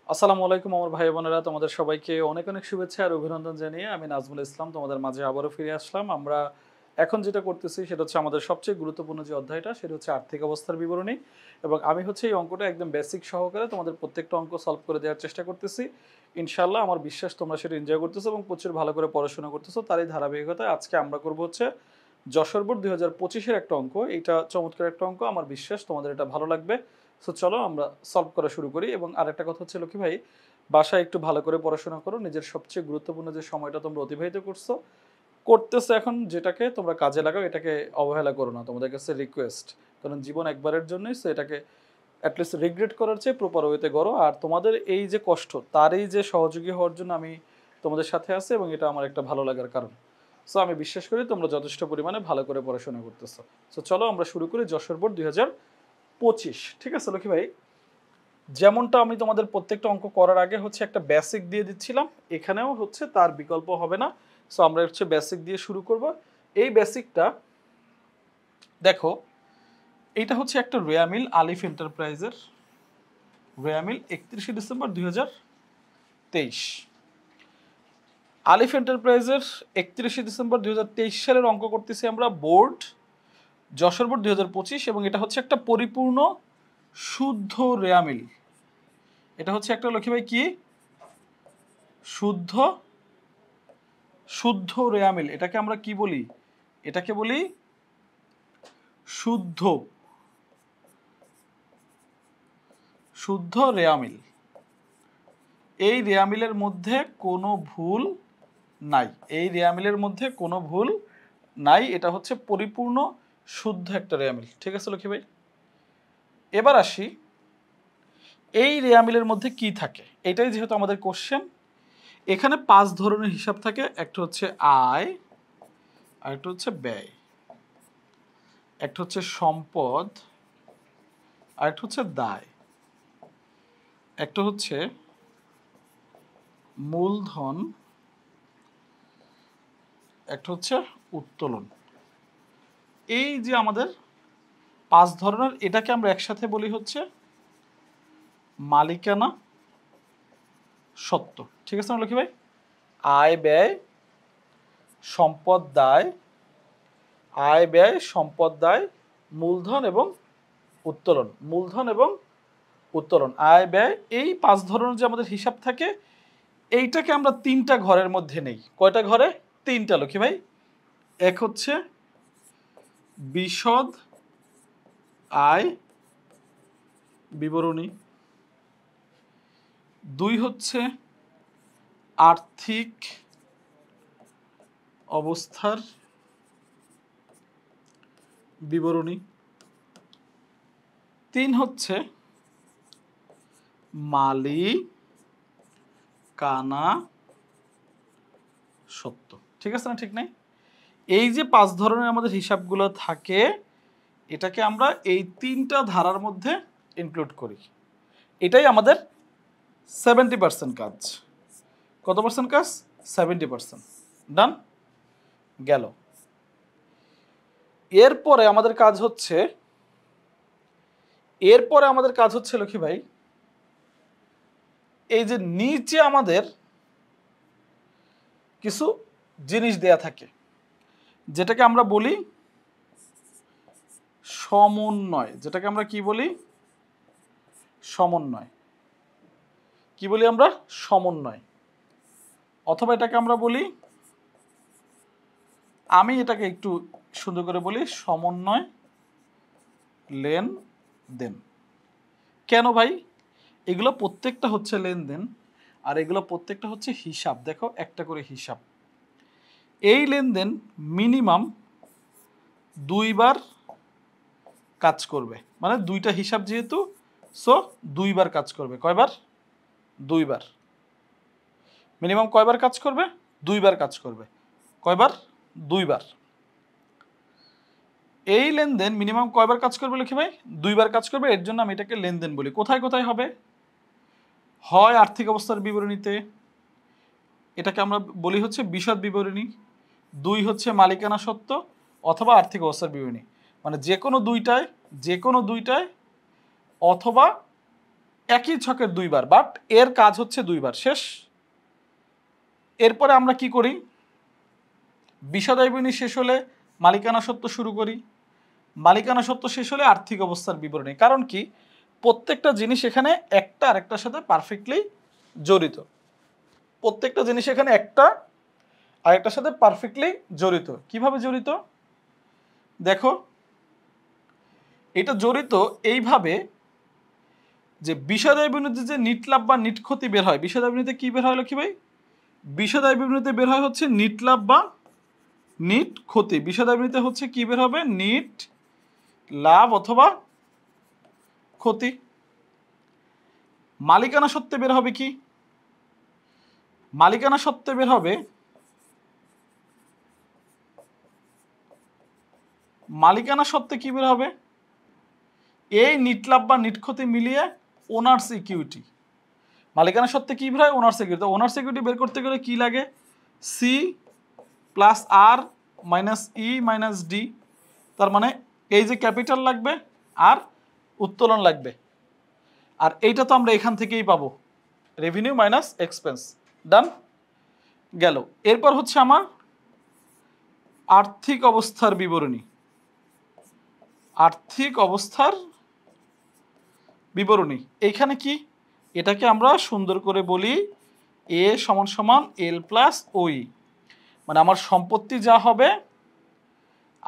আসসালামু আলাইকুম আমার ভাই বোনেরা, তোমাদের সবাইকে অনেক অনেক শুভেচ্ছা আর অভিনন্দন জানিয়ে আমি নাজমুল ইসলাম তোমাদের মাঝে আবারও ফিরে আসলাম। আমরা এখন যেটা করতেছি সেটা হচ্ছে আমাদের সবচেয়ে গুরুত্বপূর্ণ যে অধ্যায়টা, সেটা হচ্ছে আর্থিক অবস্থার বিবরণী। এবং আমি হচ্ছে এই অঙ্কটা একদম বেসিক সহকারে তোমাদের প্রত্যেকটা অঙ্ক সলভ করে দেওয়ার চেষ্টা করতেছি। ইনশাল্লাহ আমার বিশ্বাস তোমরা সেটা এনজয় করতেছো এবং প্রচুর ভালো করে পড়াশোনা করতেছো। তারই ধারাবাহিকতায় আজকে আমরা করবো হচ্ছে যশোর বোর্ড 2025-এর একটা অঙ্ক। এইটা চমৎকার একটা অঙ্ক, আমার বিশ্বাস তোমাদের এটা ভালো লাগবে। সো চলো আমরা সলভ করা শুরু করি। এবং আরেকটা কথা হচ্ছে লক্ষ্মী ভাই, বাসায় একটু ভালো করে পড়াশোনা করো। নিজের সবচেয়ে গুরুত্বপূর্ণ যে সময়টা তোমরা অতিবাহিত করতেছো এখন, যেটাকে তোমরা কাজে লাগাও, এটাকে অবহেলা করো না। তোমাদের কাছে রিকোয়েস্ট, কারণ জীবন একবারের জন্যই, সো এটাকে অ্যাটলিস্ট রিগ্রেট করার চেয়ে প্রপার ওয়েতে করো। আর তোমাদের এই যে কষ্ট, তারই যে সহযোগী হওয়ার জন্য আমি তোমাদের সাথে আছি, এবং এটা আমার একটা ভালো লাগার কারণ। সো আমি বিশ্বাস করি তোমরা যথেষ্ট পরিমাণে ভালো করে পড়াশোনা করতেছো। সো চলো আমরা শুরু করি যশোর বোর্ড 2025। ঠিক আছে লক্ষ্মী ভাই, যেমনটা আমি তোমাদের প্রত্যেকটা অঙ্ক করার আগে হচ্ছে একটা বেসিক দিয়ে দিচ্ছিলাম, এখানেও হচ্ছে তার বিকল্প হবে না। সো আমরা হচ্ছে বেসিক দিয়ে শুরু করব। এই বেসিকটা দেখো, এইটা হচ্ছে একটা রেয়ামিল আলিফ এন্টারপ্রাইজের, রেয়ামিল 31শে ডিসেম্বর 2023। আলিফ এন্টারপ্রাইজের 31শে ডিসেম্বর 2023 সালের অঙ্ক করতেছি আমরা, বোর্ড যশোর বোর্ড 2025। এবং এটা হচ্ছে একটা পরিপূর্ণ শুদ্ধ রেয়ামিল। এটা হচ্ছে একটা লক্ষ্মী ভাই কি, শুদ্ধ শুদ্ধ রেয়ামিল। এটাকে আমরা কি বলি? এটাকে বলি শুদ্ধ শুদ্ধ রেয়ামিল। এই রেয়ামিলের মধ্যে কোনো ভুল নাই, এই রেয়ামিলের মধ্যে কোনো ভুল নাই। এটা হচ্ছে পরিপূর্ণ শুদ্ধ একটা রেয়ামিল। ঠিক আছে লক্ষ্মী ভাই, এবার আসি এই রেয়ামিলের মধ্যে কি থাকে, এটাই যেহেতু আমাদের কোশ্চেন। এখানে 5 ধরনের হিসাব থাকে। একটা হচ্ছে আয়, আরেকটা হচ্ছে ব্যয়, একটা হচ্ছে সম্পদ, আরেকটা হচ্ছে দায়, একটা হচ্ছে মূলধন, একটা হচ্ছে উত্তোলন। এই যে আমাদের 5 ধরনের, এটাকে আমরা একসাথে বলি হচ্ছে মালিকানা সত্ত্ব। ঠিক আছে না লক্ষ্মী ভাই? আয় ব্যয় সম্পদ দায়, আয় ব্যয় সম্পদ দায়, মূলধন এবং উত্তোলন, মূলধন এবং উত্তোলন, আয় ব্যয়, এই 5 ধরনের যে আমাদের হিসাব থাকে, এইটাকে আমরা 3টা ঘরের মধ্যে নেই। কয়টা ঘরে? 3টা লক্ষ্মী ভাই। এক হচ্ছে বিশদ আয় বিবরণী, 2 হচ্ছে আর্থিক অবস্থার বিবরণী, 3 হচ্ছে মালিকানা সত্ত্ব। ঠিক আছে না? ঠিক নাই? এই যে 5 ধরনের আমাদের হিসাবগুলো থাকে, এটাকে আমরা এই 3টা ধারার মধ্যে ইনক্লুড করি। এটাই আমাদের 70% কাজ। কত পার্সেন্ট কাজ? 70%। ডান? গেল। এরপরে আমাদের কাজ হচ্ছে, লক্ষ্মী ভাই, এই যে নিচে আমাদের কিছু জিনিস দেয়া থাকে, যেটাকে আমরা বলি সমন্বয়। যেটাকে আমরা কি বলি? সমন্বয়। কি বলি আমরা? সমন্বয়। অথবা এটাকে আমরা বলি, আমি এটাকে একটু সুন্দর করে বলি, সমন্বয় লেনদেন। কেন ভাই? এগুলো প্রত্যেকটা হচ্ছে লেনদেন, আর এগুলো প্রত্যেকটা হচ্ছে হিসাব। দেখো একটা করে হিসাব। এই লেনদেন মিনিমাম 2 বার কাজ করবে, মানে 2টা হিসাব যেহেতু, সো 2 বার কাজ করবে। কয়বার? 2 বার। মিনিমাম কয়বার কাজ করবে? 2 বার কাজ করবে। কয়বার? 2 বার। এই লেনদেন মিনিমাম কয়বার কাজ করবে লক্ষ্মী ভাই? 2 বার কাজ করবে। এর জন্য আমি এটাকে লেনদেন বলি। কোথায় কোথায় হবে? হয় আর্থিক অবস্থার বিবরণীতে, এটাকে আমরা বলি হচ্ছে বিশদ বিবরণী। 2 হচ্ছে মালিকানা সত্ত্ব অথবা আর্থিক অবস্থার বিবরণী, মানে যে কোনো দুইটায়, অথবা একই ছকের দুইবার, বাট এর কাজ হচ্ছে দুইবার, শেষ। এরপরে আমরা কি করি, বিশদায় বিবরণী শেষ হলে মালিকানা সত্ত্ব শুরু করি, মালিকানা সত্ত্ব শেষ হলে আর্থিক অবস্থার বিবরণী। কারণ কি, প্রত্যেকটা জিনিস এখানে একটা আরেকটার সাথে পারফেক্টলি জড়িত, প্রত্যেকটা জিনিস এখানে একটা আরেকটার সাথে পারফেক্টলি জড়িত। কিভাবে জড়িত দেখো, এটা জড়িত এইভাবে যে বিষাদায় বিবরণীতে যে নিট লাভ বা নিট ক্ষতি বের হয়, বিষাদায় বিবরণীতে কি বের হয় লক্ষ্মী ভাই, বিষাদায় বিবরণীতে বের হয় হচ্ছে নিট লাভ বা নিট ক্ষতি। বিষাদায় বিবরণীতে হচ্ছে কি বের হবে, নিট লাভ অথবা ক্ষতি। মালিকানা সত্ত্বে বের হবে কি, মালিকানা সত্ত্বে বের হবে, মালিকানা সত্ত্বে কি বের হবে, এই নিট লাভ বা নিট ক্ষতি মিলিয়ে ওনার্স ইকুইটি। মালিকানা সত্ত্বে কি বের হয়, ওনার্স ইকুইটি। তো ওনার্স ইকুইটি বের করতে গেলে কি লাগে, সি প্লাস আর মাইনাস ই মাইনাস ডি। তার মানে এই যে ক্যাপিটাল লাগবে আর উত্তোলন লাগবে, আর এইটা তো আমরা এখান থেকেই পাবো, রেভিনিউ মাইনাস এক্সপেন্স। ডান গেল। এরপর হচ্ছে আমার আর্থিক অবস্থার বিবরণী, আর্থিক অবস্থার বিবরণী। এইখানে কি, এটাকে আমরা সুন্দর করে বলি এ সমান সমান এল প্লাস ওই, মানে আমার সম্পত্তি যা হবে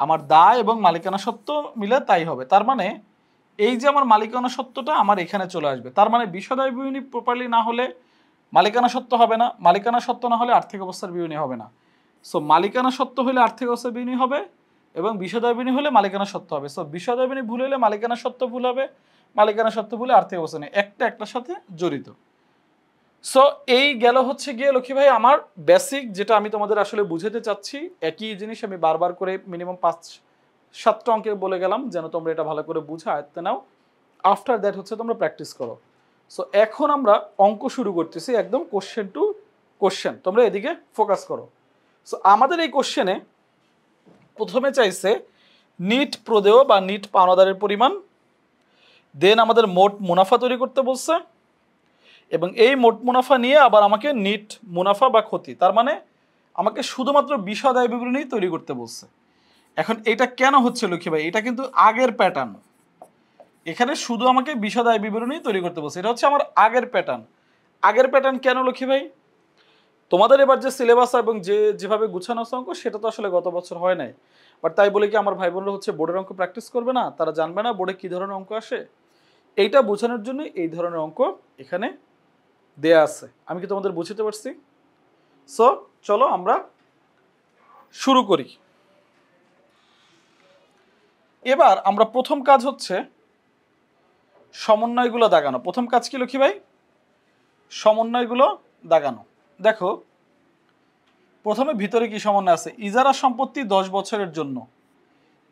আমার দায় এবং মালিকানা সত্ত্ব মিলে তাই হবে। তার মানে এই যে আমার মালিকানা সত্ত্বটা আমার এখানে চলে আসবে। তার মানে বিষাদায় বিবরণী প্রপারলি না হলে মালিকানা সত্ত্ব হবে না, মালিকানা সত্ত্ব না হলে আর্থিক অবস্থার বিবরণী হবে না। সো মালিকানা সত্ত্ব হলে আর্থিক অবস্থার বিবরণী হবে এবং বিষাদায় বিবরণী হলে মালিকানা সত্ত্ব হবে। সো বিষাদায় বিবরণী ভুল হলে মালিকানা সত্ত্ব ভুল হবে, মালিকানা সত্ত্ব ভুলে আর্থিক অবস্থা নেই, একটা একটার সাথে জড়িত। সো এই গেল হচ্ছে গিয়ে লক্ষ্মী ভাই আমার বেসিক, যেটা আমি তোমাদের আসলে বুঝাতে চাচ্ছি। একই জিনিস আমি বারবার করে মিনিমাম 5-7টা অঙ্কে বলে গেলাম, যেন তোমরা এটা ভালো করে বুঝে আয়ত্তে নাও। আফটার দ্যাট হচ্ছে তোমরা প্র্যাকটিস করো। সো এখন আমরা অঙ্ক শুরু করতেছি, একদম কোশ্চেন টু কোশ্চেন, তোমরা এদিকে ফোকাস করো। সো আমাদের এই কোশ্চেনে প্রথমে চাইছে নিট প্রদেয় বা নিট পাওনাদারের পরিমাণ, দেন আমাদের মোট মুনাফা তৈরি করতে বলছে, এবং এই মোট মুনাফা নিয়ে আবার আমাকে নিট মুনাফা বা ক্ষতি, তার মানে আমাকে শুধুমাত্র বিষাদায় বিবরণী তৈরি করতে বলছে। এখন এটা কেন হচ্ছে লক্ষ্মী ভাই, এটা কিন্তু আগের প্যাটার্ন, এখানে শুধু আমাকে বিষাদায় বিবরণী তৈরি করতে বলছে, এটা হচ্ছে আমার আগের প্যাটার্ন। আগের প্যাটার্ন কেন লক্ষ্মী ভাই, তোমাদের এবার যে সিলেবাস এবং যেভাবে গুছানো অঙ্ক সেটা তো আসলে গত বছর হয় নাই, বাট তাই বলে কি আমার ভাই বোনরা হচ্ছে বোর্ডের অঙ্ক প্র্যাকটিস করবে না, তারা জানবে না বোর্ডে কী ধরনের অঙ্ক আসে। এইটা বোঝানোর জন্য এই ধরনের অঙ্ক এখানে দেয়া আছে। আমি কি তোমাদের বুঝতে পারছি? সো চলো আমরা শুরু করি। এবার আমরা প্রথম কাজ হচ্ছে সমন্বয়গুলো দাগানো। প্রথম কাজ কি লক্ষ্মী ভাই, সমন্বয়গুলো দাগানো। দেখো প্রথমে ভিতরে কি সমন্বয় আছে, ইজারা সম্পত্তি 10 বছরের জন্য,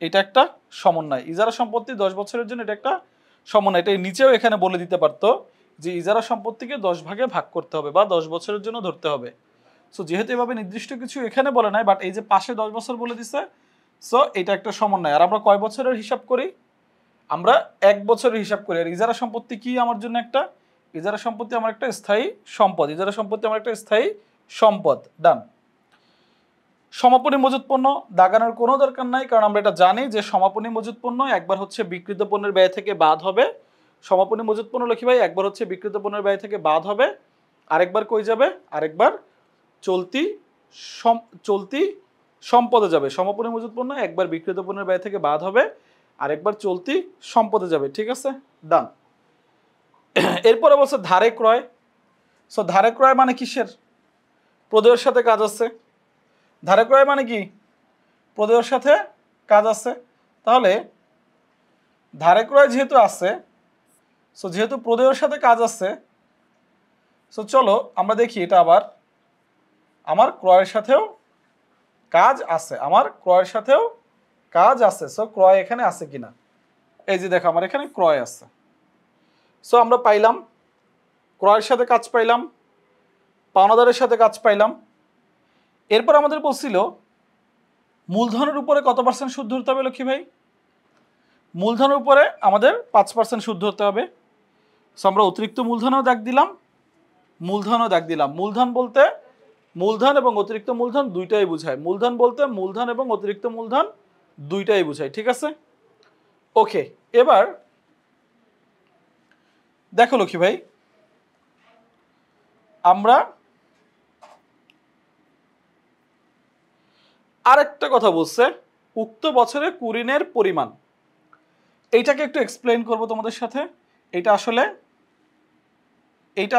এটা একটা সমন্বয়। ইজারা সম্পত্তি 10 বছরের জন্য এটা একটা সমন্বয়। এটা নিচেও এখানে বলে দিতে পারতো যে ইজারা সম্পত্তিকে 10 ভাগে ভাগ করতে হবে বা 10 বছরের জন্য ধরতে হবে। সো যেহেতু এভাবে নির্দিষ্ট কিছু এখানে বলে নাই, বাট এই যে পাশে 10 বছর বলে দিছে, সো এটা একটা সমন্বয়। আর আমরা কয় বছরের হিসাব করি, আমরা 1 বছরের হিসাব করি। আর ইজারা সম্পত্তি কি আমার জন্য একটা, ইজারা সম্পত্তি আমার একটা স্থায়ী সম্পদ, ইজারা সম্পত্তি আমার একটা স্থায়ী সম্পদ। ডান। সমাপনী মজুত পণ্য দাগানোর কোনো দরকার নাই, কারণ আমরা এটা জানি যে সমাপনী মজুত পণ্য একবার হচ্ছে বিক্রিত পণ্যের ব্যয় থেকে বাদ হবে। সমাপনী মজুত পণ্য লক্ষ্মী ভাই একবার হচ্ছে বিক্রিত পণ্যের ব্যয় থেকে বাদ হবে, আরেকবার কই যাবে, আরেকবার চলতি সম্পদে যাবে। সমাপনী মজুত পণ্য একবার বিক্রিত পণ্যের ব্যয় থেকে বাদ হবে, আরেকবার চলতি সম্পদে যাবে। ঠিক আছে, ডান। এরপরে বলছে ধারে ক্রয়। সো ধারে ক্রয় মানে কিসের, প্রদেয়ের সাথে কাজ আছে। ধারে ক্রয় মানে কি, প্রদেয়ের সাথে কাজ আছে। তাহলে ধারে ক্রয় যেহেতু আছে, সো যেহেতু প্রদেয়ের সাথে কাজ আছে, সো চলো আমরা দেখি এটা আবার আমার ক্রয়ের সাথেও কাজ আছে, আমার ক্রয়ের সাথেও কাজ আছে। সো ক্রয় এখানে আছে কিনা, এই যে দেখো আমার এখানে ক্রয় আছে। সো আমরা পাইলাম ক্রয়ের সাথে কাজ পাইলাম, পাওনাদারের সাথে কাজ পাইলাম। এরপর আমাদের বলছিল মূলধনের উপরে কত % সুদ ধরতে হবে লক্ষ্মী ভাই, মূলধনের উপরে আমাদের 5% সুদ ধরতে হবে। সো আমরা অতিরিক্ত মূলধনেও দাগ দিলাম, মূলধনও দাগ দিলাম। মূলধন বলতে মূলধন এবং অতিরিক্ত মূলধন দুইটাই বোঝায়। মূলধন বলতে মূলধন এবং অতিরিক্ত মূলধন দুইটাই বোঝায়, ঠিক আছে? ওকে, এবার দেখো লক্ষ্মী ভাই, আমরা আরেকটা কথা বলছে, উক্ত বছরে কুরিনের পরিমাণ। এইটাকে একটু এক্সপ্লেইন করব তোমাদের সাথে। এটা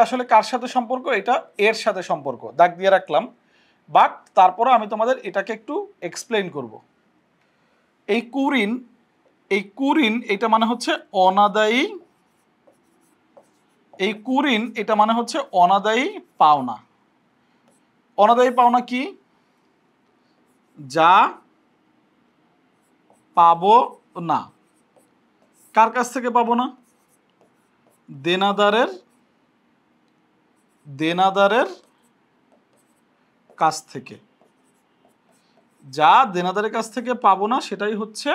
আসলে কার সাথে সম্পর্ক? এটা এর সাথে সম্পর্ক, দাগ দিয়ে রাখলাম। বাট তারপরে আমি তোমাদের এটাকে একটু এক্সপ্লেইন করব। এই কুরিন এটা মানে হচ্ছে অনাদায়ী, এই কুরিন এটা মানে হচ্ছে অনাদায়ী পাওনা। অনাদায়ী পাওনা কি? যা পাবো না। কার কাছ থেকে পাবো না? দেনাদারের কাছ থেকে। যা দেনাদারের কাছ থেকে পাবো না সেটাই হচ্ছে,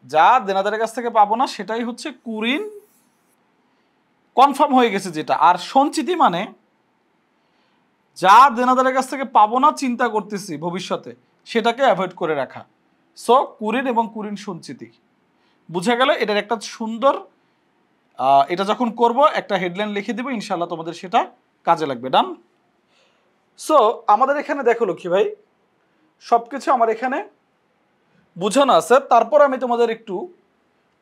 যা দেনাদারের কাছ থেকে পাবো না সেটাই হচ্ছে কুরিন। কনফার্ম হয়ে গেছে যেটা। আর সঞ্চিতি মানে যা দেনাদারের কাছ থেকে পাবো না চিন্তা করতেছি ভবিষ্যতে, সেটাকে অ্যাভয়েড করে রাখা। সো কুরিন এবং কুরিন সঞ্চিতি বুঝা গেল। এটার একটা সুন্দর, এটা যখন করব একটা হেডলাইন লিখে দিব, ইনশাল্লাহ তোমাদের সেটা কাজে লাগবে। ডান। সো আমাদের এখানে দেখো লক্ষ্মী ভাই, সবকিছু আমার এখানে বুঝানো আছে। তারপর আমি তোমাদের একটু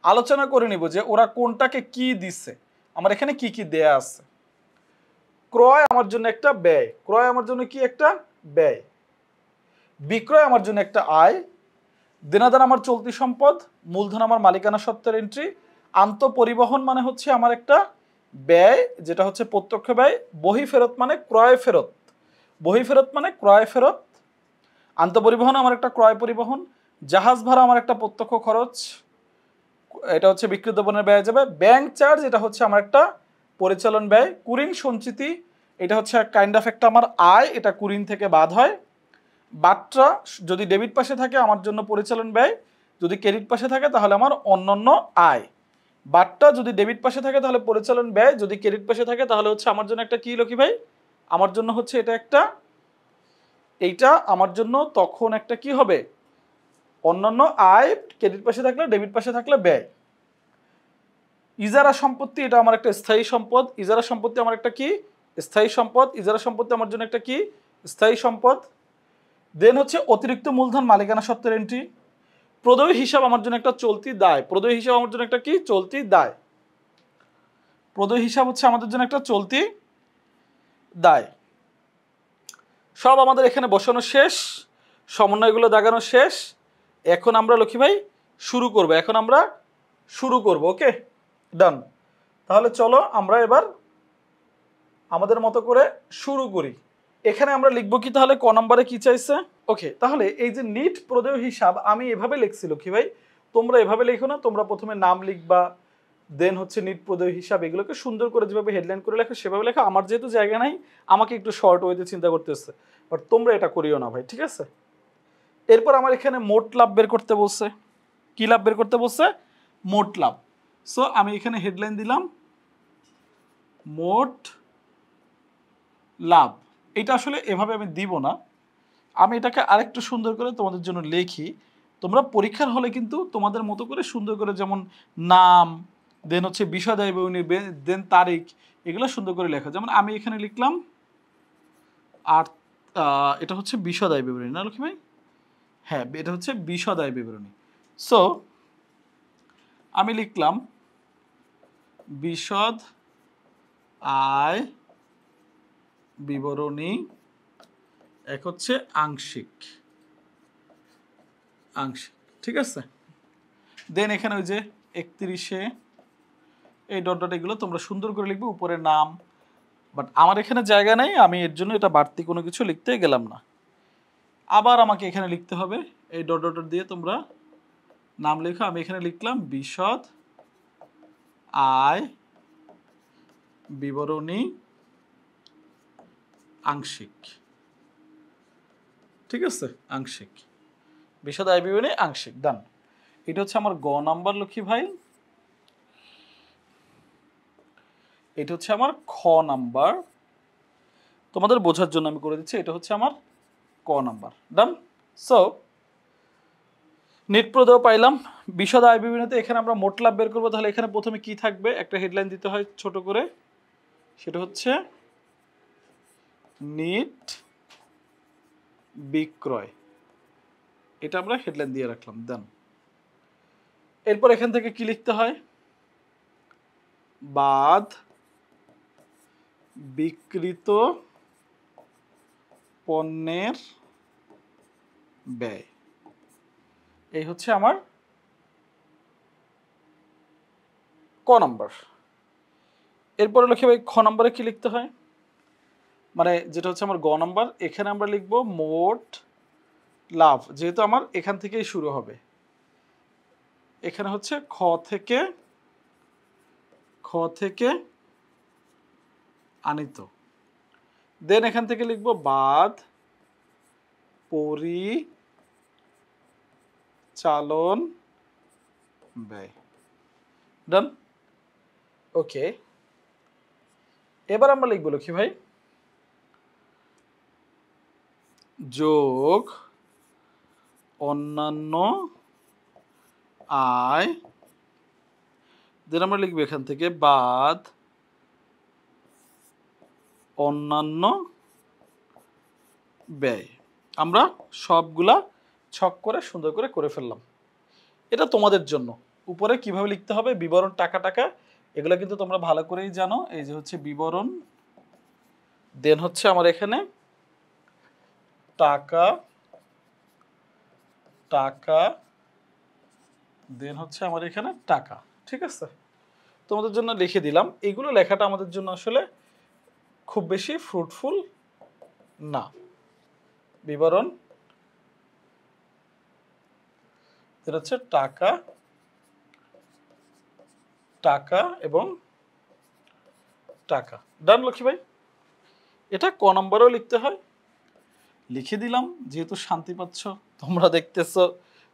আলোচনা করে নিব যে ওরা কোনটাকে কি দিচ্ছে। আমার এখানে কি কি দেয়া আছে। ক্রয় আমার জন্য একটা ব্যয়, ক্রয় আমার জন্য কি একটা ব্যয়। বিক্রয় আমার জন্য একটা আয়। দেনাদার আমার চলতি সম্পদ। মূলধন আমার মালিকানা সত্ত্বের এন্ট্রি। আন্তঃপরিবহন মানে হচ্ছে আমার একটা ব্যয়, যেটা হচ্ছে প্রত্যক্ষ ব্যয়। বহিঃফেরত মানে ক্রয় ফেরত, বহিঃফেরত মানে ক্রয় ফেরত। আন্তঃপরিবহন আমার একটা ক্রয় পরিবহন। জাহাজ ভাড়া আমার একটা প্রত্যক্ষ খরচ, এটা হচ্ছে বিক্রিত পণ্যের ব্যয় যাবে। ব্যাংক চার্জ এটা হচ্ছে আমার একটা পরিচালন ব্যয়। কুরিন সঞ্চিতি এটা হচ্ছে কাইন্ড অফ একটা আমার আয়, এটা কুরিন থেকে বাদ হয়। বাট্রা যদি ডেবিট পাশে থাকে আমার জন্য পরিচালন ব্যয়, যদি ক্রেডিট পাশে থাকে তাহলে আমার অন্যান্য আয়। বাট্টা যদি ডেবিট পাশে থাকে তাহলে পরিচালন ব্যয়, যদি ক্রেডিট পাশে থাকে তাহলে হচ্ছে আমার জন্য একটা কি লক্ষ্মী ভাই? আমার জন্য হচ্ছে এটা একটা, এইটা আমার জন্য তখন একটা কি হবে? অন্যান্য আয়। ক্রেডিট পাশে থাকলে, ডেবিট পাশে থাকলে ব্যয়। ইজারা সম্পত্তি এটা আমার একটা স্থায়ী সম্পদ। ইজারা সম্পত্তি আমার একটা কি? স্থায়ী সম্পদ। ইজারা সম্পত্তি আমার জন্য একটা কি? স্থায়ী সম্পদ। দেন হচ্ছে অতিরিক্ত মূলধন মালিকানা সত্ত্বের এন্ট্রি। প্রদেয় হিসাব আমার জন্য একটা চলতি দায়। প্রদেয় হিসাব আমার জন্য একটা কি? চলতি দায়। প্রদেয় হিসাব হচ্ছে আমাদের জন্য একটা চলতি দায়। সব আমাদের এখানে বসানো শেষ, সমন্বয়গুলো দাগানো শেষ। এখন আমরা লক্ষ্মী ভাই শুরু করব। এখন আমরা শুরু করব। ওকে, ডান। তাহলে চলো আমরা এবার আমাদের মতো করে শুরু করি। এখানে আমরা লিখবো কি তাহলে? ক নম্বরে কি চাইছে? ওকে, তাহলে এই যে নিট প্রদেয় হিসাব আমি এভাবে লিখছি লক্ষ্মী ভাই, তোমরা এভাবে লিখো না। তোমরা প্রথমে নাম লিখবা, দেন হচ্ছে নিট প্রদেয় হিসাব, এগুলোকে সুন্দর করে যেভাবে হেডলাইন করে লেখো সেভাবে লেখো। আমার যেহেতু জায়গা নাই, আমাকে একটু শর্ট ওয়েতে চিন্তা করতে হচ্ছে, বাট তোমরা এটা করিও না ভাই, ঠিক আছে? এরপর আমার এখানে মোট লাভ বের করতে বলছে। কি লাভ বের করতে বলছে? মোট লাভ। সো আমি এখানে হেডলাইন দিলাম মোট লাভ। এটা আসলে এভাবে আমি দিব না, আমি এটাকে আরেকটু সুন্দর করে তোমাদের জন্য লিখি। তোমরা পরীক্ষার হলে কিন্তু তোমাদের মতো করে সুন্দর করে, যেমন নাম, দেন হচ্ছে বিষয় দায় বিবরণী, দেন তারিখ, এগুলো সুন্দর করে লেখা। যেমন আমি এখানে লিখলাম আর এটা হচ্ছে বিষয় দায় বিবরণী না লক্ষ্মী ভাই? হ্যাঁ, এটা হচ্ছে বিষয় দায় বিবরণী। সো আমি লিখলাম বিশদ আয় বিবরণী, এক হচ্ছে আংশিক, আংশিক, ঠিক আছে? দেন এখানে ওই যে 31-এ এই ডট ডট, এগুলো তোমরা সুন্দর করে লিখবে, উপরে নাম। বাট আমার এখানে জায়গা নেই, আমি এর জন্য এটা বাড়তি কোনো কিছু লিখতে গেলাম না। আবার আমাকে এখানে লিখতে হবে, এই ডট ডট দিয়ে তোমরা নাম লেখো। আমি এখানে লিখলাম বিশদ আয় বিবরণী আংশিক, ঠিক আছে? আংশিক, বিশদ আয় বিবরণী আংশিক, ডান। এটা হচ্ছে আমার গ নাম্বার লক্ষ্মী ভাই। এটা হচ্ছে আমার খ নাম্বার, তোমাদের বোঝার জন্য আমি করে দিচ্ছি, এটা হচ্ছে আমার ক নাম্বার। ডান। সো নেট প্রদেয় পাইলাম, বিশদ আয় বিবরণীতে এখানে আমরা মোট লাভ বের করবো, তাহলে এখানে প্রথমে কি থাকবে, একটা হেডলাইন দিতে হয় ছোট করে, সেটা হচ্ছে নিট বিক্রয়, এটা আমরা হেডলাইন দিয়ে রাখলাম। দেন এরপর এখান থেকে কি লিখতে হয়, বাদ বিক্রিত পণ্যের ব্যয়, এই হচ্ছে আমার ক নাম্বার। এরপরে লিখে ভাই খ নম্বরে কি লিখতে হয়, মানে যেটা হচ্ছে আমার গ নাম্বার, এখানে আমরা লিখবো মোট লাভ, যেহেতু আমার এখান থেকেই শুরু হবে, এখানে হচ্ছে খ থেকে আনিত, দেন এখান থেকে লিখবো বাদ পরিচালন ব্যয়। ডান। ওকে, এবার আমরা লিখবো লক্ষ্মী ভাই যোগ অন্যান্য আয়, দেন আমরা লিখবো এখান থেকে বাদ অন্যান্য ব্যয়। আমরা সবগুলা ছক করে সুন্দর করে ফেললাম। এটা তোমাদের জন্য উপরে কিভাবে লিখতে হবে, বিবরণ টাকা টাকা, এগুলো কিন্তু তোমরা ভালো করেই জানো। এই যে হচ্ছে বিবরণ, দেন হচ্ছে আমার এখানে টাকা টাকা, দেন হচ্ছে আমার এখানে টাকা। ঠিক আছে, তোমাদের জন্য লিখে দিলাম। এগুলো লেখাটা আমাদের জন্য আসলে খুব বেশি ফ্রুটফুল না। বিবরণ, এটা হচ্ছে টাকা টাকা এবং টাকা। ডান লক্ষ্মী ভাই, এটা ক নম্বরেও লিখতে হয়, লিখে দিলাম। যেহেতু শান্তি পাচ্ছ তোমরা, দেখতেছ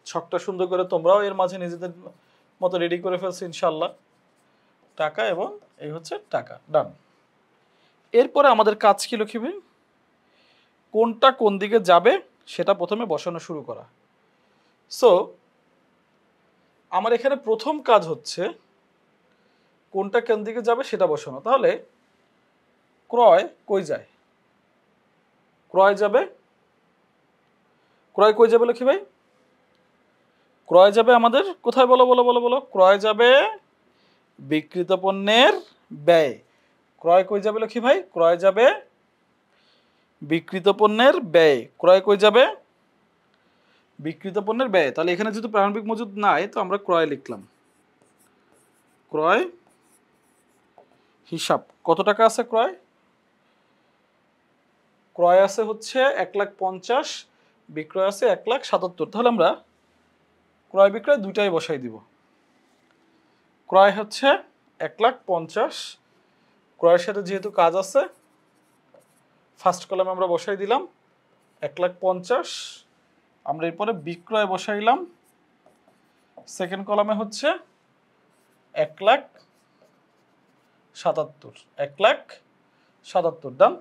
ছকটা সুন্দর করে, তোমরাও এর মাঝে নিজেদের মতো রেডি করে ফেলছো ইনশাল্লাহ। টাকা এবং এই হচ্ছে টাকা। ডান। এরপরে আমাদের কাজ কি লক্ষ্মী ভাই, কোনটা কোন দিকে যাবে সেটা প্রথমে বসানো শুরু করা। সো আমার এখানে প্রথম কাজ হচ্ছে কোনটা কোন দিকে যাবে সেটা বসানো। তাহলে ক্রয় কই যায়, ক্রয় যাবে, ক্রয় কই যাবে লক্ষ্মী ভাই, ক্রয় যাবে আমাদের কোথায়, বলো বলো বলো বলো, ক্রয় যাবে বিক্রিত পণ্যের ব্যয়। ক্রয় কই যাবে লক্ষ্মী ভাই, ক্রয় যাবে বিক্রিত পণ্যের ব্যয়। ক্রয় কই যাবে, বিক্রিত পণ্যের ব্যয়। তাহলে এখানে যেহেতু প্রারম্ভিক মজুদ নাই, তো আমরা ক্রয় লিখলাম। ক্রয় হিসাব কত টাকা আছে, ক্রয় ক্রয় আছে হচ্ছে 1,50,000, বিক্রয় আছে 1,77,000। তাহলে আমরা ক্রয় বিক্রয় দুইটাই বসাই দিব। ক্রয় হচ্ছে 1,50,000, ক্রয়ের সাথে যেহেতু কাজ আছে, ফার্স্ট কলামে আমরা বসাই দিলাম 1,50,000। আমরা এরপরে বিক্রয় বসাইলাম, সেকেন্ড কলামে হচ্ছে 1,77,000, 1,77,000। ডান।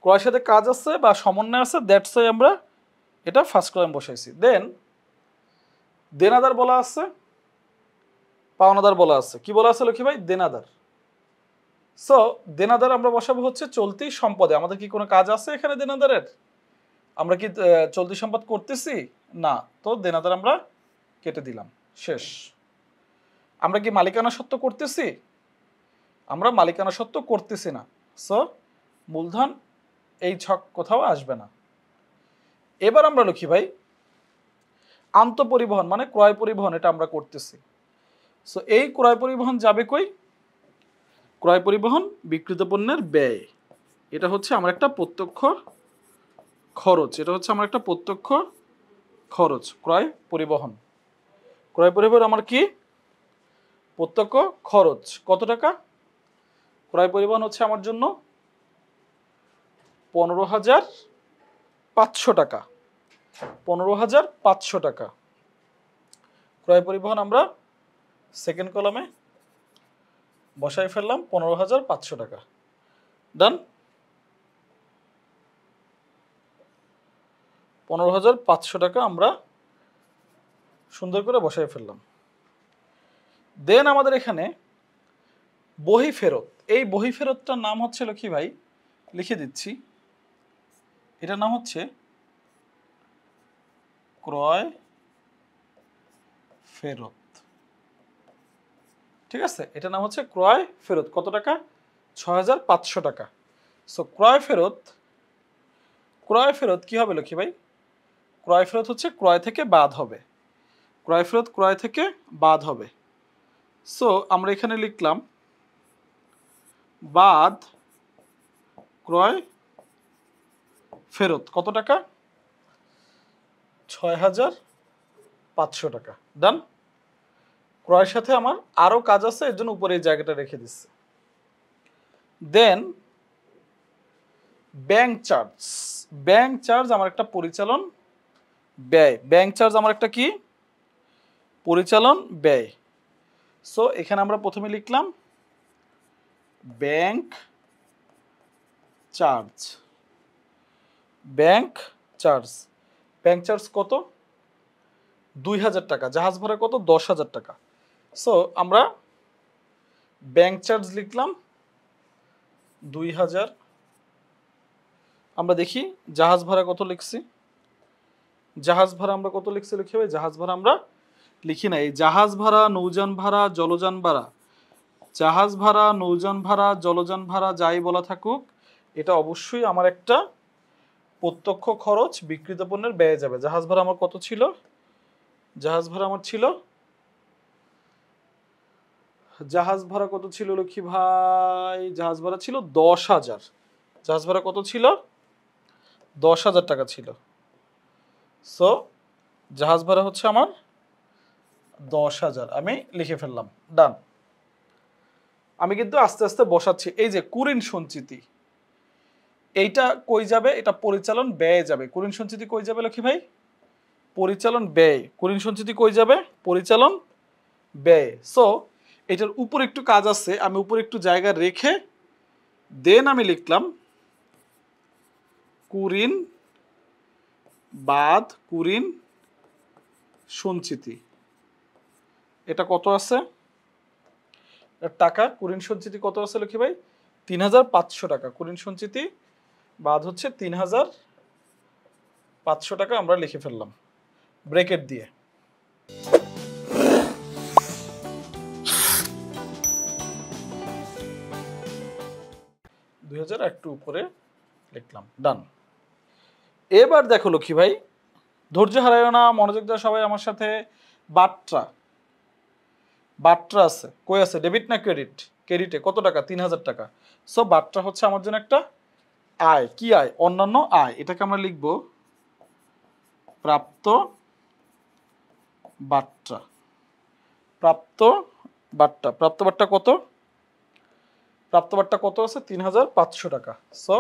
ক্রয়ের সাথে কাজ আছে বা সমন্বয় আছে, দ্যাটস ওয়াই আমরা এটা ফার্স্ট কলাম বসাইছি। দেন দেনাদার বলা আছে, পাওনাদার বলা আছে। কি বলা আছে লক্ষ্মী ভাই, দেনাদার। সো দেনাদার আমরা বসাবো হচ্ছে চলতি সম্পদে। আমাদের কি কোনো কাজ আছে এখানে দেনাদারের, আমরা কি চলতি সম্পদ করতেছি না, তো দেনাদার আমরা কেটে দিলাম, শেষ। আমরা কি মালিকানা সত্ত্ব করতেছি, আমরা মালিকানা সত্ত্ব করতেছি না, সো মূলধন এই ছক কোথাও আসবে না। এবার আমরা লক্ষ্মী ভাই আন্তঃপরিবহন মানে ক্রয় পরিবহন, এটা আমরা করতেছি। সো এই ক্রয় পরিবহন যাবে কই, ক্রয় পরিবহন বিক্রিত পণ্যের ব্যয়, এটা হচ্ছে আমার একটা প্রত্যক্ষ খরচ, এটা হচ্ছে আমার একটা প্রত্যক্ষ খরচ। ক্রয় পরিবহন, ক্রয় পরিবহন আমার কি প্রত্যক্ষ খরচ। কত টাকা, ক্রয় পরিবহন হচ্ছে আমার জন্য 15,500 টাকা, 15,500 টাকা ক্রয় পরিবহন আমরা সেকেন্ড কলামে বসাই ফেললাম 15,500 টাকা। ডান। 15,500 টাকা আমরা সুন্দর করে বসাই ফেললাম। দেন আমাদের এখানে বহি ফেরত, এই বহি ফেরতটার নাম হচ্ছে কি ভাই, লিখে দিচ্ছি, এটার নাম হচ্ছে ক্রয় ফেরত। ঠিক আছে, এটার নাম হচ্ছে ক্রয় ফেরত। কত টাকা? 6,500 টাকা। সো ক্রয় ফেরত, ক্রয় ফেরত কি হবে লক্ষ্মী ভাই? ক্রয় ফেরত হচ্ছে ক্রয় থেকে বাদ হবে, ক্রয় ফেরত ক্রয় থেকে বাদ হবে। সো আমরা এখানে লিখলাম বাদ ক্রয় ফেরত কত টাকা? 6,500 টাকা। ডান। ক্রয়ের সাথে আমার আরো কাজ আছে, এর জন্য উপরে এই জায়গাটা রেখে দিচ্ছি। দেন ব্যাংক চার্জ, ব্যাংক চার্জ আমার একটা পরিচালন ব্যয়, ব্যাংক চার্জ আমার একটা কি পরিচালন ব্যয়। সো এখানে আমরা প্রথমে লিখলাম bank charge, bank charge, bank charge কত? 2,000 টাকা। জাহাজ ভাড়া কত? 10,000 টাকা। সো আমরা ব্যাংক চার্জ লিখলাম 2,000। আমরা দেখি জাহাজ ভাড়া কত লিখছি, জাহাজ ভাড়া আমরা কত লিখছি লিখে হবে, জাহাজ ভাড়া আমরা লিখি না। এই জাহাজ ভাড়া, নৌযান ভাড়া, জলযান ভাড়া, জাহাজ ভাড়া, নৌযান ভাড়া, জলযান ভাড়া যাই বলা থাকুক, এটা অবশ্যই আমার একটা প্রত্যক্ষ খরচ, বিক্রিত পণ্যের ব্যয়ে যাবে। জাহাজ ভাড়া আমার কত ছিল? জাহাজ ভাড়া আমার ছিল, জাহাজ ভাড়া কত ছিল লক্ষ্মী ভাই? জাহাজ ভাড়া ছিল 10,000। জাহাজ ভাড়া কত ছিল? 10,000 টাকা ছিল। সো জাহাজ ভাড়া হচ্ছে আমার 10,000, আমি লিখে ফেললাম। ডান। আমি কিন্তু আস্তে আস্তে বসাচ্ছি। এই যে কুরিন সঞ্চিতি, এইটা কই যাবে? এটা পরিচালন ব্যয়ে যাবে। কুরিন সঞ্চিতি কই যাবে লক্ষ্মী ভাই? পরিচালন ব্যয়। কুরিন সঞ্চিতি কই যাবে? পরিচালন ব্যয়। সো এটার উপর একটু কাজ আছে, আমি উপর একটু জায়গা রেখে দেন আমি লিখলাম কুরিন বাদ কুরিন সঞ্চিতি। এটা কত আছে টাকা? কুরিন সঞ্চিতি কত আছে লক্ষ্মী ভাই? 3,500 টাকা। কুরিন সঞ্চিতি বাদ হচ্ছে 3,500 টাকা, আমরা লিখে ফেললাম ব্রেকেট দিয়ে। একটু উপরে লিখলাম। ডান। এবার দেখো লক্ষ্মী ভাই, ধৈর্য হারাইও না, মনোযোগ দেওয়া সবাই আমার সাথে। বাট্রা, বাট্রা আছে কই আছে? ডেবিট না ক্রেডিট? ক্রেডিটে কত টাকা? 3,000 টাকা। সো বাট্রা হচ্ছে আমার জন্য একটা আয়। কি আয়? অন্যান্য আয়। এটাকে আমরা লিখব প্রাপ্ত বাট্রা। প্রাপ্ত বাট্টা, প্রাপ্ত বাট্টা কত? প্রাপ্ত বাট্টা কত আছে? 3,500 টাকা। সো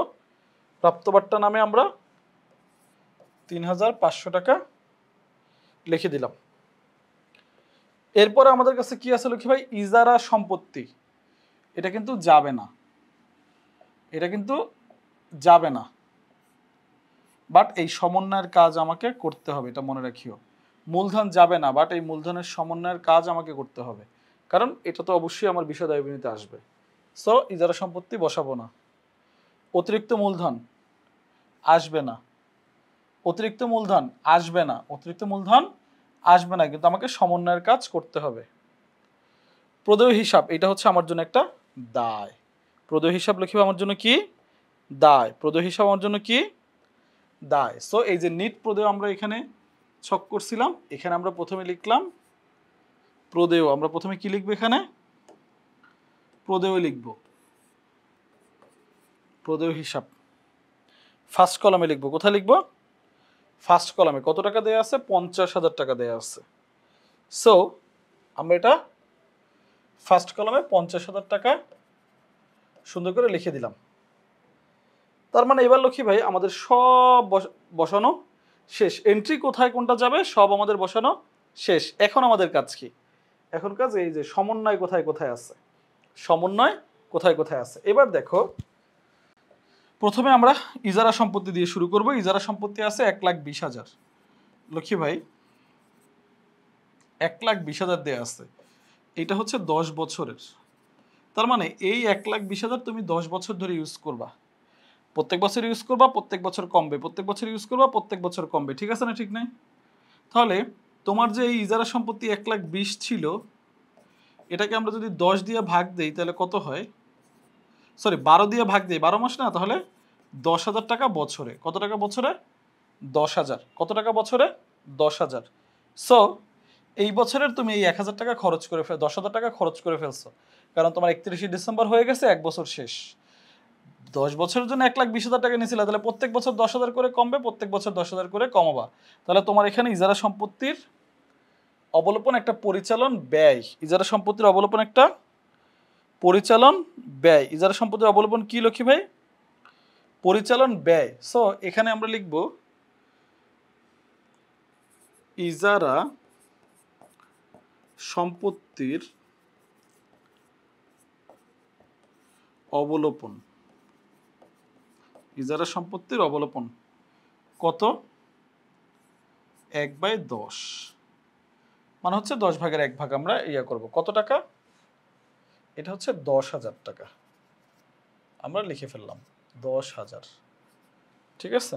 প্রাপ্ত বাট্টা নামে আমরা 3,500 টাকা লিখে দিলাম। এরপরে আমাদের কাছে কি আছে লক্ষ্মী ভাই? ইজারা সম্পত্তি। এটা কিন্তু যাবে না, এটা কিন্তু যাবে না, বাট এই সমন্বয়ের কাজ আমাকে করতে হবে, এটা মনে রাখিও। মূলধন যাবে না, বাট এই মূলধনের সমন্বয়ের কাজ আমাকে করতে হবে, কারণ এটা তো অবশ্যই আমার বিষয় দায় বিনিতে আসবে। সো ইজারা সম্পত্তি বসাবো না। অতিরিক্ত মূলধন আসবে না, অতিরিক্ত মূলধন আসবে না, অতিরিক্ত মূলধন আসবে না, কিন্তু আমাকে সমন্বয়ের কাজ করতে হবে। প্রদেয় হিসাব, এটা হচ্ছে আমার জন্য একটা দায়। প্রদেয় হিসাব লিখবে আমার জন্য কি? দায়। প্রদেয় হিসাব আমার জন্য কি? দায়। সো এই যে নিট প্রদেয় আমরা এখানে ছক করছিলাম, এখানে আমরা প্রথমে লিখলাম প্রদেয়। আমরা প্রথমে কি লিখবো? এখানে প্রদেয় লিখব, প্রদেয় হিসাব ফার্স্ট কলামে লিখবো। কোথায় লিখবো? ফার্স্ট কলামে। কত টাকা দেয়া আছে? 50,000 টাকা দেয়া আছে। সো আমরা এটা ফার্স্ট কলামে 50,000 টাকা সুন্দর করে লিখে দিলাম। তার মানে এবার লক্ষ্মী ভাই আমাদের সব বসানো শেষ। এন্ট্রি কোথায় কোনটা যাবে সব আমাদের বসানো শেষ। এখন আমাদের কাজ কি? এখন কাজ এই যে সমন্বয় কোথায় কোথায় আছে সমন্বয় কোথায় কোথায় আছে। এবার দেখো, প্রথমে আমরা ইজারা সম্পত্তি দিয়ে শুরু করব। ইজারা সম্পত্তি আছে 1,20,000। লক্ষ্মী ভাই 1,20,000 দেয়া আছে, এটা হচ্ছে 10 বছরের। তার মানে এই 1,20,000 তুমি 10 বছর ধরে ইউজ করবা, প্রত্যেক বছর ইউজ করবা, প্রত্যেক বছর কমবে, প্রত্যেক বছর ইউজ করবা, প্রত্যেক বছর কমবে, ঠিক আছে না ঠিক নাই? তাহলে তোমার যে এই ইজারা সম্পত্তি 1,20,000 ছিল, এটাকে আমরা যদি 10 দিয়ে ভাগ দেই তাহলে কত হয়? সরি 12 দিয়ে ভাগ দিই, 12 মাস না, তাহলে 10,000 টাকা বছরে। কত টাকা বছরে? 10,000। কত টাকা বছরে? 10,000। সো এই বছরের তুমি এই 1,000 টাকা খরচ করে 10,000 টাকা খরচ করে ফেলছো, কারণ তোমার 31শে ডিসেম্বর হয়ে গেছে, 1 বছর শেষ। 10 বছরের জন্য 1,20,000 টাকা নিয়েছিলে, তাহলে প্রত্যেক বছর 10,000 করে কমবে, প্রত্যেক বছর 10,000 করে কমাবা। তাহলে তোমার এখানে ইজারা সম্পত্তির অবলোপন একটা পরিচালন ব্যয়, ইজারা সম্পত্তির অবলোপন একটা পরিচালন ব্যয়। ইজারা সম্পত্তির অবলোপন কি লক্ষ্মী ভাই? পরিচালন ব্যয়। সো এখানে আমরা লিখব ইজারা সম্পত্তির অবলোপন। ইজারা সম্পত্তির অবলোপন কত? 1/10, মানে হচ্ছে 10 ভাগের 1 ভাগ আমরা ইয়া করব। কত টাকা? এটা হচ্ছে 10,000 টাকা, আমরা লিখে ফেললাম 10,000, ঠিক আছে?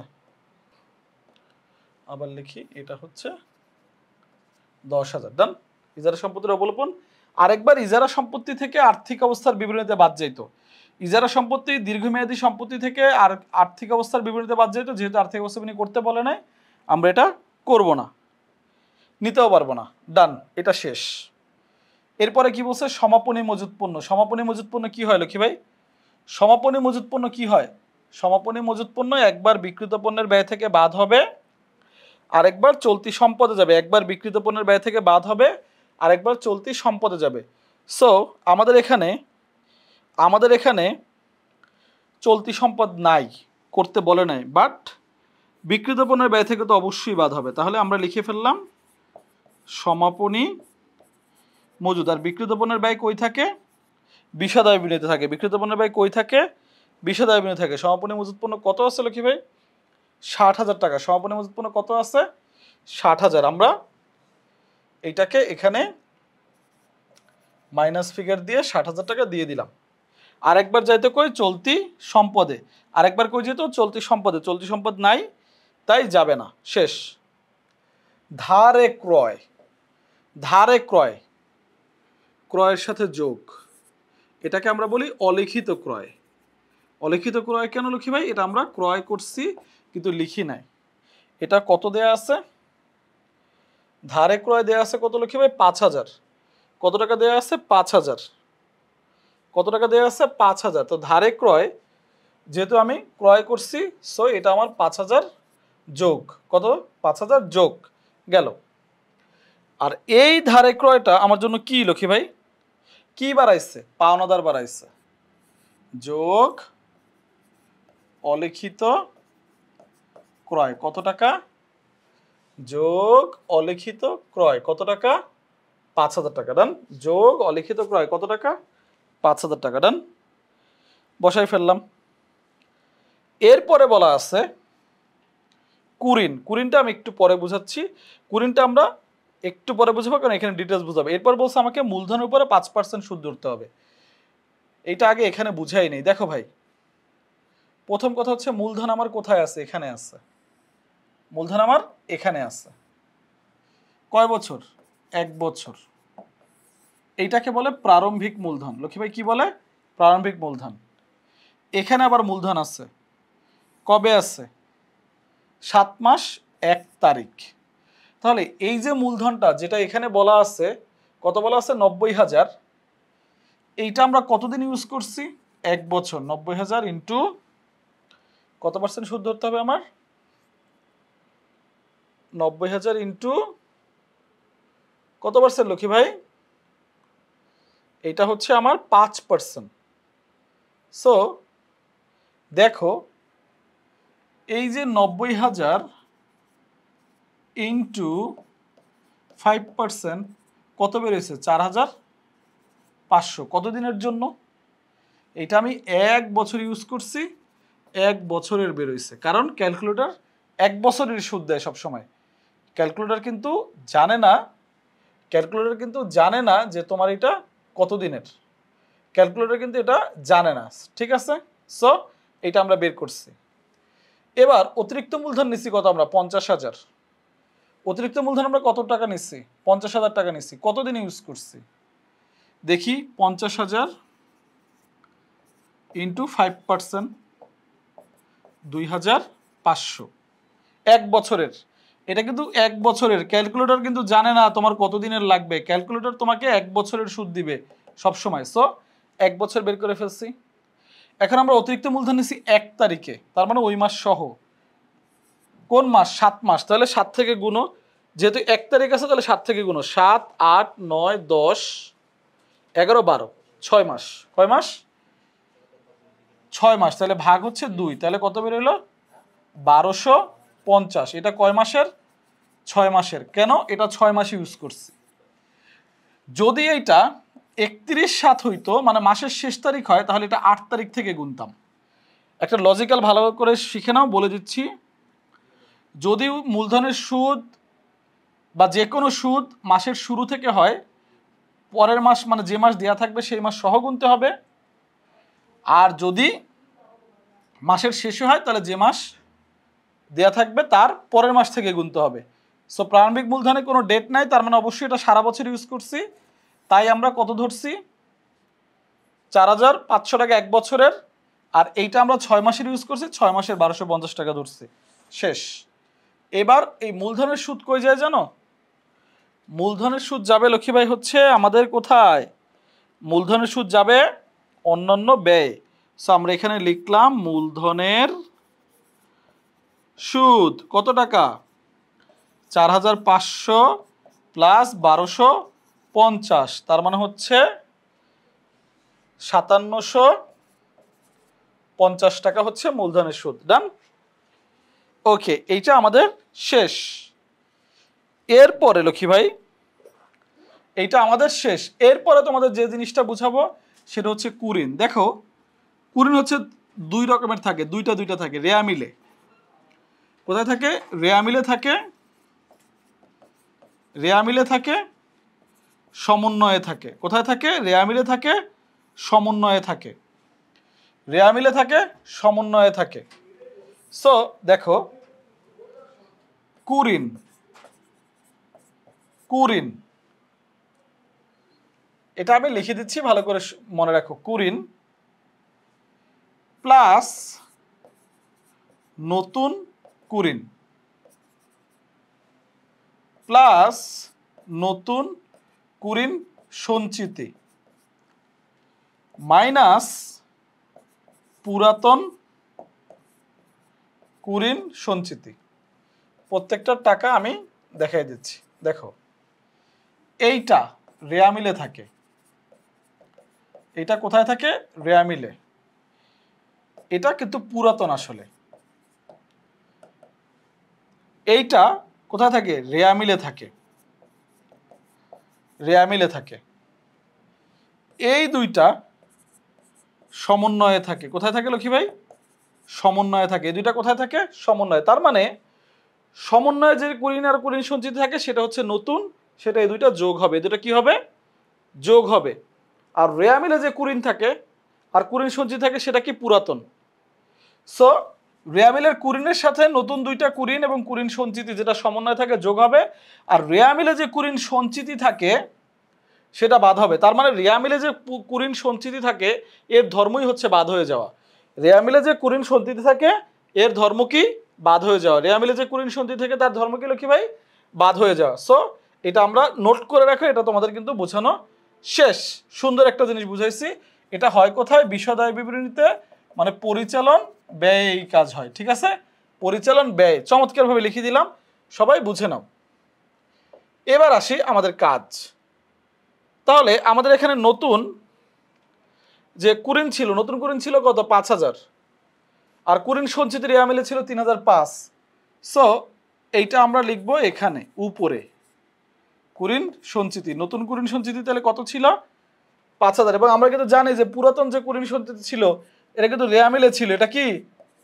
আবার লিখি, এটা হচ্ছে 10,000। ডান। ইজারা সম্পত্তির অবলোপন। আরেকবার ইজারা সম্পত্তি থেকে আর্থিক অবস্থার বিবরণীতে বাদ যাইত। ইজারা সম্পত্তি দীর্ঘমেয়াদী সম্পত্তি থেকে আর আর্থিক অবস্থার বিবরণীতে বাদ যাইত, যেহেতু আর্থিক অবস্থা বিবরণী করতে বলে নাই, আমরা এটা করব না, নিতেও পারবো না। ডান, এটা শেষ। এরপরে কি বলছে? সমাপনী মজুত পণ্য। সমাপনী মজুত পণ্য কি হয় লক্ষ্মী ভাই? সমাপনী মজুত পণ্য কি হয়? সমাপনী মজুত পণ্য একবার বিক্রিত পণ্যের ব্যয় থেকে বাদ হবে, আরেকবার চলতি সম্পদে যাবে। একবার বিক্রিত পণ্যের ব্যয় থেকে বাদ হবে, আরেকবার চলতি সম্পদে যাবে। সো আমাদের এখানে চলতি সম্পদ নাই, করতে বলে নাই, বাট বিক্রিত পণ্যের ব্যয় থেকে তো অবশ্যই বাদ হবে। তাহলে আমরা লিখে ফেললাম সমাপনী মজুদ। আর বিক্রিত পণ্যের ব্যয় কই থাকে? বিষাদায় বিনিয়োগ থাকে। বিক্রিত পণ্যের ব্যয় কই থাকে? বিষাদায় বিনিয়োগ থাকে। সমাপনী মজুদ পণ্য কত আছে লক্ষ্মী ভাই? 60,000 টাকা। সমাপনী মজুদ পণ্য কত আছে? 60,000। আমরা এইটাকে এখানে মাইনাস ফিগার দিয়ে 60,000 টাকা দিয়ে দিলাম। আরেকবার যাইতে কই? চলতি সম্পদে। আরেকবার কই যেত? চলতি সম্পদে। চলতি সম্পদ নাই, তাই যাবে না, শেষ। ধারে ক্রয়। ধারে ক্রয়, ক্রয়ের সাথে যোগ, এটাকে আমরা বলি অলিখিত ক্রয়। অলিখিত ক্রয় কেন লক্ষ্মী ভাই? এটা আমরা ক্রয় করছি কিন্তু লিখি নাই। এটা কত দেয়া আছে? ধারে ক্রয় দেয়া আছে কত লক্ষ্মী ভাই? 5,000। কত টাকা দেয়া আছে? 5,000। কত টাকা দেয়া আছে? 5,000। তো ধারে ক্রয় যেহেতু আমি ক্রয় করছি, সো এটা আমার 5,000 যোগ। কত? 5,000 যোগ গেল। আর এই ধারে ক্রয়টা আমার জন্য কি লক্ষ্মী ভাই? কি বাড়াইছে? পাওনাদার বাড়াইছে। যোগ অলিখিত ক্রয় কত টাকা? যোগ অলিখিত ক্রয় কত টাকা? 5,000 টাকা। ডান। যোগ অলিখিত ক্রয় কত টাকা? 5,000 টাকা। ডান, বসাই ফেললাম। এরপরে বলা আছে কুরিন। কুরিনটা আমি একটু পরে বুঝাচ্ছি। কুরিনটা আমরা একটু পরে বুঝাবো, কারণ এখানে ডিটেলস বুঝাবো। এরপর বলছে আমাকে মূলধনের উপরে 5% সুদ ধরতে হবে। এইটা আগে এখানে বুঝাই নেই। দেখো ভাই, প্রথম কথা হচ্ছে মূলধন আমার কোথায় আছে? এখানে আছে। মূলধন আমার এখানে আছে। কয় বছর? 1 বছর। এইটাকে বলে প্রারম্ভিক মূলধন। লক্ষ্মী ভাই কি বলে? প্রারম্ভিক মূলধন। এখানে আবার মূলধন আছে, কবে আছে? 7 মাস 1 তারিখ। তাহলে এই যে মূলধনটা যেটা এখানে বলা আছে, কত বলা আছে? 90,000। এইটা আমরা কতদিন ইউজ করছি? 1 বছর। 90,000 ইন্টু কত পার্সেন্ট সুদ ধরতে হবে আমার? 90,000 ইন্টু কত পার্সেন্ট লক্ষ্মী ভাই? এটা হচ্ছে আমার 5%। সো দেখো, এই যে 90,000 ইন্টু 5% কত বেরোয়েছে? 4,000 500 কত দিনের জন্য? এটা আমি 1 বছর ইউজ করছি, 1 বছরের বের হইছে, কারণ ক্যালকুলেটর 1 বছরের সুদ দেয় সবসময়। ক্যালকুলেটর কিন্তু জানে না যে তোমার এটা কত দিনের। ক্যালকুলেটর কিন্তু এটা জানে না, ঠিক আছে? সো এটা আমরা বের করছি। এবার অতিরিক্ত মূলধন নিচ্ছি কত আমরা? 50,000। অতিরিক্ত মূলধন আমরা কত টাকা নিচ্ছি? 50,000 টাকা নিচ্ছি। কতদিন ইউজ করছি দেখি? 50,000 ইন্টু 5%, 2,500। 1 বছরের। এটা কিন্তু 1 বছরের। ক্যালকুলেটর কিন্তু জানে না তোমার কত দিনের লাগবে। ক্যালকুলেটর তোমাকে 1 বছরের সুদ দিবে সবসময়। সো 1 বছর বের করে ফেলছি। এখন আমরা অতিরিক্ত মূলধন নিচ্ছি 1 তারিখে, তার মানে ওই মাস সহ। কোন মাস? 7 মাস। তাহলে 7 থেকে গুণো, যেহেতু 1 তারিখ আছে তাহলে 7 থেকে গুণো। 7, 8, 9, 10, 11, 12, 6 মাস। কয় মাস? 6 মাস। তাহলে ভাগ হচ্ছে 2, তাহলে কত বের হলো? 1250। এটা কয় মাসের? 6 মাসের। কেন? এটা 6 মাস ইউজ করছি। যদি এইটা 31/7 হইতো, মানে মাসের শেষ তারিখ হয়, তাহলে এটা 8 তারিখ থেকে গুনতাম। একটা লজিক্যাল ভালো করে শিখে নাও, বলে দিচ্ছি। যদি মূলধনের সুদ বা যে কোনো সুদ মাসের শুরু থেকে হয়, পরের মাস মানে যে মাস দেওয়া থাকবে সেই মাস সহ গুনতে হবে। আর যদি মাসের শেষে হয় তাহলে যে মাস দেওয়া থাকবে তার পরের মাস থেকে গুনতে হবে। সো প্রারম্ভিক মূলধনে কোনো ডেট নাই, তার মানে অবশ্যই এটা সারা বছর ইউজ করছি। তাই আমরা কত ধরছি? 4,500 টাকা 1 বছরের। আর এইটা আমরা 6 মাসের ইউজ করছি, 6 মাসের 1,250 টাকা ধরছি। শেষ। এবার এই মূলধনের সুদ কই যায় জানো? মূলধনের সুদ যাবে লক্ষ্মী ভাই হচ্ছে আমাদের কোথায়? মূলধনের সুদ যাবে অন্যান্য ব্যয়। সো আমরা এখানে লিখলাম মূলধনের সুদ কত টাকা? 4,500 প্লাস 1,250, তার মানে হচ্ছে 5,750 টাকা হচ্ছে মূলধনের সুদ। ডান? ওকে, এইটা আমাদের শেষ। এরপরে লক্ষ্মী ভাই, এইটা আমাদের শেষ। এরপরে তোমাদের যে জিনিসটা বুঝাবো সেটা হচ্ছে কুরিন। দেখো, কুরিন হচ্ছে 2 রকমের থাকে, দুইটা থাকে। রেয়া মিলে কোথায় থাকে? রেয়া মিলে থাকে, রেয়া মিলে থাকে, সমন্বয়ে থাকে। কোথায় থাকে? রেয়া মিলে থাকে, সমন্বয়ে থাকে। রেয়া মিলে থাকে, সমন্বয়ে থাকে। সো দেখো, কুরিন, কুরিন এটা আমি লিখে দিচ্ছি, ভালো করে মনে রাখো। কুরিন প্লাস নতুন কুরিন প্লাস নতুন কুরিন সঞ্চিতি মাইনাস পুরাতন কুরিন সঞ্চিতি। প্রত্যেকটা টাকা আমি দেখাই দিচ্ছি। দেখো, এইটা রেয়া মিলে থাকে, এটা কোথায় থাকে? রেয়া মিলে। এটা কিন্তু পুরাতন আসলে। এইটা কোথায় থাকে? রেয়া মিলে থাকে, রেয়া মিলে থাকে। এই দুইটা সমন্বয়ে থাকে। কোথায় থাকে লক্ষ্মী ভাই? সমন্বয়ে থাকে। এই দুইটা কোথায় থাকে? সমন্বয়ে। তার মানে সমন্বয়ে যে কুরিন আর কুরিন সঞ্চিতি থাকে সেটা হচ্ছে নতুন, সেটা এই দুইটা যোগ হবে। এই দুইটা কি হবে? যোগ হবে। আর রেয়া মিলে যে কুরিন থাকে আর কুরিন সঞ্চিতি থাকে সেটা কি? পুরাতন। সো রেয়া মিলের কুরিনের সাথে নতুন দুইটা কুরিন এবং কুরিন সঞ্চিতি যেটা সমন্বয় থাকে যোগ হবে। আর রেয়া মিলে যে কুরিন সঞ্চিতি থাকে সেটা বাদ হবে। তার মানে রেয়া মিলে যে কুরিন সঞ্চিতি থাকে এর ধর্মই হচ্ছে বাদ হয়ে যাওয়া। রেয়া মিলে যে কুরিন সঞ্চিতি থাকে এর ধর্ম কি? বাদ হয়ে যাওয়া। রেয়া মিলে যে কুরিন সঞ্চিতি থাকে তার ধর্ম কি লক্ষ্মী ভাই? বাদ হয়ে যাওয়া। সো এটা আমরা নোট করে রাখো, এটা তোমাদের কিন্তু বোঝানো শেষ। সুন্দর একটা জিনিস বুঝাইছি। এটা হয় কোথায়? বিশদায় বিবরণীতে, মানে পরিচালন ব্যয় এই কাজ হয়। ঠিক আছে? পরিচালন ব্যয় চমৎকারভাবে লিখে দিলাম, সবাই বুঝে নাও। এবার আসি আমাদের কাজ। তাহলে আমাদের এখানে নতুন যে কুরিন ছিল, নতুন কুরিন ছিল কত? 5,000। আর কুরিন সঞ্চিতি রেয়া মিলে ছিল 3,005। সো এইটা আমরা লিখবো এখানে উপরে। কুরিন সঞ্চিতি, নতুন কুরিন সঞ্চিতি তাহলে কত ছিল? 5,000। এবং আমরা কিন্তু জানি যে পুরাতন যে কুরিন সঞ্চিতি ছিল এটা কিন্তু রেয়ামিলে ছিল। এটা কি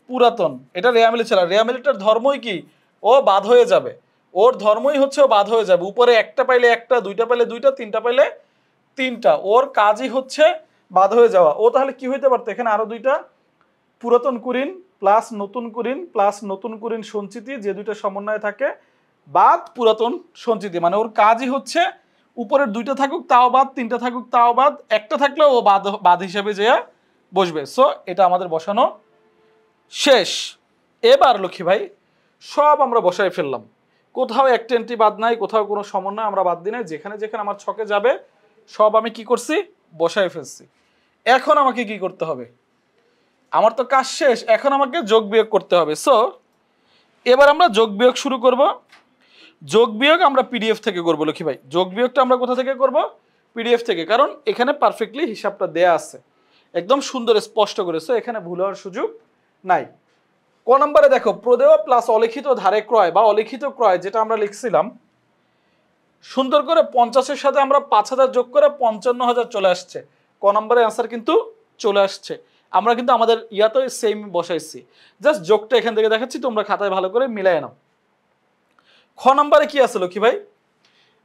পুরাতন, এটা রেয়ামিলে ছিল। রেয়ামিলটার ধর্মই কি, ও বাদ হয়ে যাবে। ওর ধর্মই হচ্ছে ও বাদ হয়ে যাবে। উপরে একটা পাইলে একটা, দুইটা পাইলে দুইটা, তিনটা পাইলে তিনটা, ওর কাজই হচ্ছে বাদ হয়ে যাওয়া। ও তাহলে কি হইতে পারতো, এখানে আরো দুইটা পুরাতন কুরিন প্লাস নতুন কুরিন প্লাস নতুন কুরিন সঞ্চিতি, যে দুইটা সমন্বয়ে থাকে বাদ পুরাতন সঞ্চিতি। মানে ওর কাজই হচ্ছে উপরের দুইটা থাকুক তাও বাদ, তিনটা থাকুক তাও বাদ, একটা থাকলেও ও বাদ বাদ হিসেবে যে বসবে। সো এটা আমাদের বসানো শেষ। এবার লক্ষ্মী ভাই সব আমরা বসাই ফেললাম, কোথাও একটা এন্ট্রি বাদ নাই, কোথাও কোনো সমন্বয় আমরা বাদ দিই নাই। যেখানে যেখানে আমার ছকে যাবে সব আমি কি করছি, বসাই ফেলছি। এখন আমাকে কি করতে হবে, আমার তো কাজ শেষ, এখন আমাকে যোগ বিয়োগ করতে হবে। সো এবার আমরা যোগ বিয়োগ শুরু করব। যোগ বিয়োগ আমরা পিডিএফ থেকে করবো লক্ষ্মী ভাই। যোগ বিয়োগটা আমরা কোথা থেকে করব, পিডিএফ থেকে, কারণ এখানে পারফেক্টলি হিসাবটা দেয়া আছে একদম সুন্দর স্পষ্ট করে। সো এখানে ভুল হওয়ার সুযোগ নাই। ক নম্বরে দেখো, প্রদেয় প্লাস অলিখিত ধারে ক্রয় বা অলিখিত ক্রয়, যেটা আমরা লিখছিলাম সুন্দর করে 50-এর সাথে আমরা 5,000 যোগ করে 55,000 চলে আসছে। ক নম্বরের অ্যান্সার কিন্তু চলে আসছে। আমরা কিন্তু আমাদের ইয়াতে সেম বসাইছি, জাস্ট যোগটা এখান থেকে দেখাচ্ছি, তোমরা খাতায় ভালো করে মিলাই নাও। খ নম্বরে কি আছে লক্ষ্মী ভাই,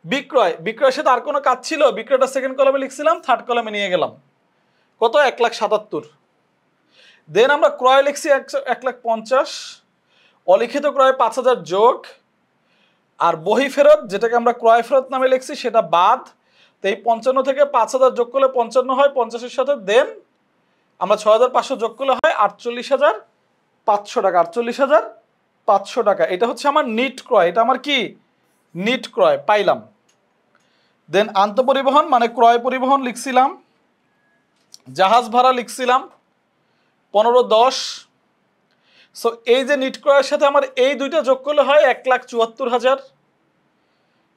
বিক্রয়। বিক্রয়ের সাথে আর কোনো কাজ ছিল, বিক্রয়টা সেকেন্ড কলামে লিখছিলাম, থার্ড কলামে নিয়ে গেলাম। কত, 1,77,000। দেন আমরা ক্রয় লিখছি 1,50,000, অলিখিত ক্রয় 5,000 যোগ, আর বহি ফেরত যেটাকে আমরা ক্রয় ফেরত নামে লিখছি সেটা বাদ। তো এই 55 থেকে 5,000 যোগ করলে 55 হয়, 50-এর সাথে দেন আমরা 6,500 যোগ করলে হয় 48,500 টাকা। 48,500 টাকা, এটা হচ্ছে আমার নিট ক্রয়। এটা আমার কি নিট ক্রয় পাইলাম। দেন আন্তঃপরিবহন মানে ক্রয় পরিবহন লিখছিলাম, জাহাজ ভাড়া লিখছিলাম 15,10। সো এই যে নিট ক্রয়ের সাথে আমার এই দুইটা যোগ করলে হয় 1,74,000।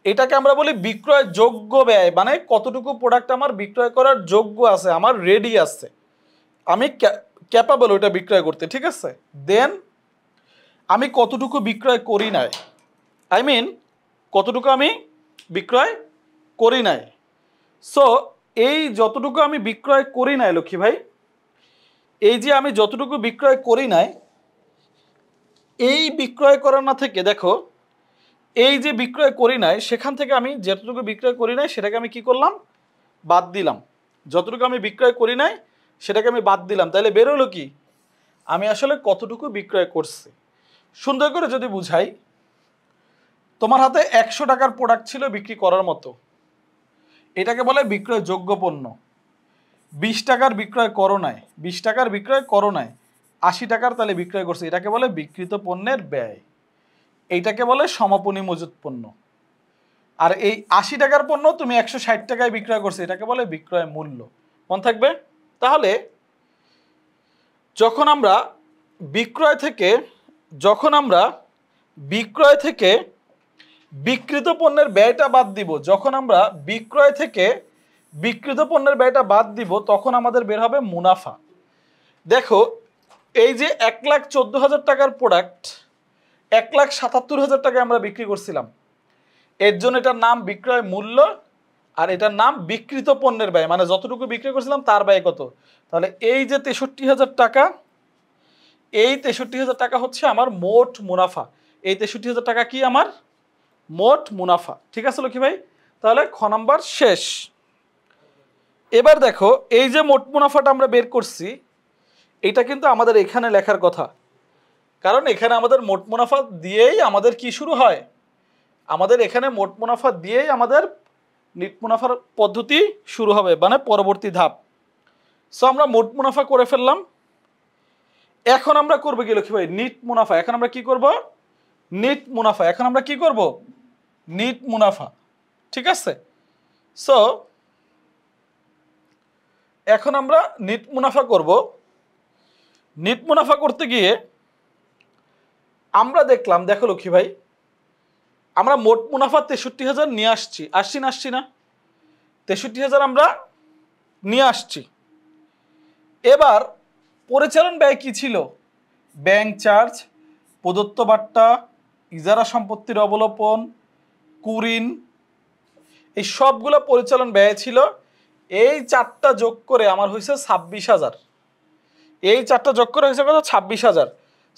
এটাকে আমরা বলি বিক্রয় যোগ্য ব্যয়, মানে কতটুকু প্রোডাক্ট আমার বিক্রয় করার যোগ্য আছে, আমার রেডি আছে, আমি ক্যাপাবল ওইটা বিক্রয় করতে, ঠিক আছে। দেন আমি কতটুকু বিক্রয় করি নাই, আই মিন কতটুকু আমি বিক্রয় করি নাই। সো এই যতটুকু আমি বিক্রয় করি নাই লক্ষ্মী ভাই, এই যে আমি যতটুকু বিক্রয় করি নাই, এই বিক্রয় করার না থেকে দেখো, এই যে বিক্রয় করি নাই সেখান থেকে আমি যতটুকু বিক্রয় করি নাই সেটাকে আমি কি করলাম, বাদ দিলাম। যতটুকু আমি বিক্রয় করি নাই সেটাকে আমি বাদ দিলাম, তাহলে বেরোলো কি আমি আসলে কতটুকু বিক্রয় করছি। সুন্দর করে যদি বুঝাই, তোমার হাতে 100 টাকার প্রোডাক্ট ছিল বিক্রি করার মতো, এটাকে বলে বিক্রয় যোগ্য পণ্য। 20 টাকার বিক্রয় করো নাই, 20 টাকার বিক্রয় করো নাই, 80 টাকার তাহলে বিক্রয় করছে, এটাকে বলে বিক্রিত পণ্যের ব্যয়। এইটাকে বলে সমাপনী মজুত পণ্য। আর এই 80 টাকার পণ্য তুমি 160 টাকায় বিক্রয় করছো, এটাকে বলে বিক্রয় মূল্য। মনে থাকবে। তাহলে যখন আমরা বিক্রয় থেকে বিক্রিত পণ্যের ব্যয়টা বাদ দিব, যখন আমরা বিক্রয় থেকে বিক্রিত পণ্যের ব্যয়টা বাদ দিব, তখন আমাদের বের হবে মুনাফা। দেখো এই যে 1,14,000 টাকার প্রোডাক্ট 1,77,000 টাকায় আমরা বিক্রি করছিলাম, এর জন্য এটার নাম বিক্রয় মূল্য, আর এটার নাম বিক্রিত পণ্যের ব্যয়, মানে যতটুকু বিক্রি করছিলাম তার ব্যয় কত। তাহলে এই যে 63,000 টাকা, এই 63,000 টাকা হচ্ছে আমার মোট মুনাফা। এই 63,000 টাকা কি আমার মোট মুনাফা, ঠিক আছে লক্ষ্মী ভাই। তাহলে খ নাম্বার শেষ। এবার দেখো এই যে মোট মুনাফাটা আমরা বের করছি, এটা কিন্তু আমাদের এখানে লেখার কথা, কারণ এখানে আমাদের মোট মুনাফা দিয়েই আমাদের কি শুরু হয়, আমাদের এখানে মোট মুনাফা দিয়েই আমাদের নিট মুনাফার পদ্ধতি শুরু হবে, মানে পরবর্তী ধাপ। সো আমরা মোট মুনাফা করে ফেললাম। এখন আমরা করবো কি লক্ষ্মী ভাই, নিট মুনাফা। এখন আমরা কি করব, নিট মুনাফা। এখন আমরা কি করব, নিট মুনাফা, ঠিক আছে। সো এখন আমরা নিট মুনাফা করব। নিট মুনাফা করতে গিয়ে আমরা দেখলাম, দেখো লক্ষ্মী ভাই, আমরা মোট মুনাফা 63,000 নিয়ে আসছি না 63,000 আমরা নিয়ে আসছি। এবার পরিচালন ব্যয় কি ছিল, ব্যাংক চার্জ, প্রদত্ত বাট্টা, ইজারা সম্পত্তির অবলোপন, কুরিন, এই সবগুলো পরিচালন ব্যয় ছিল। এই চারটা যোগ করে আমার হয়েছে 26,000। এই চারটা যোগ করে হয়েছে কত? 26,000।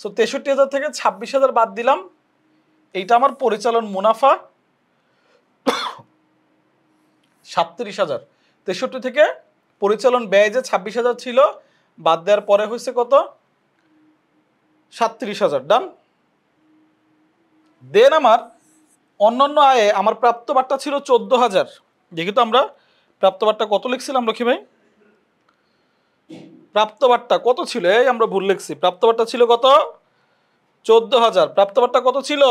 সো 63,000 থেকে 26,000 বাদ দিলাম, এইটা আমার পরিচালন মুনাফা 37,000। 63 থেকে পরিচালন ব্যয় যে 26,000 ছিল বাদ দেওয়ার পরে হয়েছে কত? 37,000। ডান। দেন আমার অন্যান্য আয়ে আমার প্রাপ্ত বাট্টা ছিল 14,000। দেখি তো আমরা প্রাপ্ত বাট্টা কত লিখছিলাম লক্ষ্মী ভাই? প্রাপ্ত বাট্টা কত ছিল? এই আমরা ভুল লিখছি। প্রাপ্ত বাট্টা ছিল কত? 14,000। প্রাপ্ত বাট্টা কত ছিল?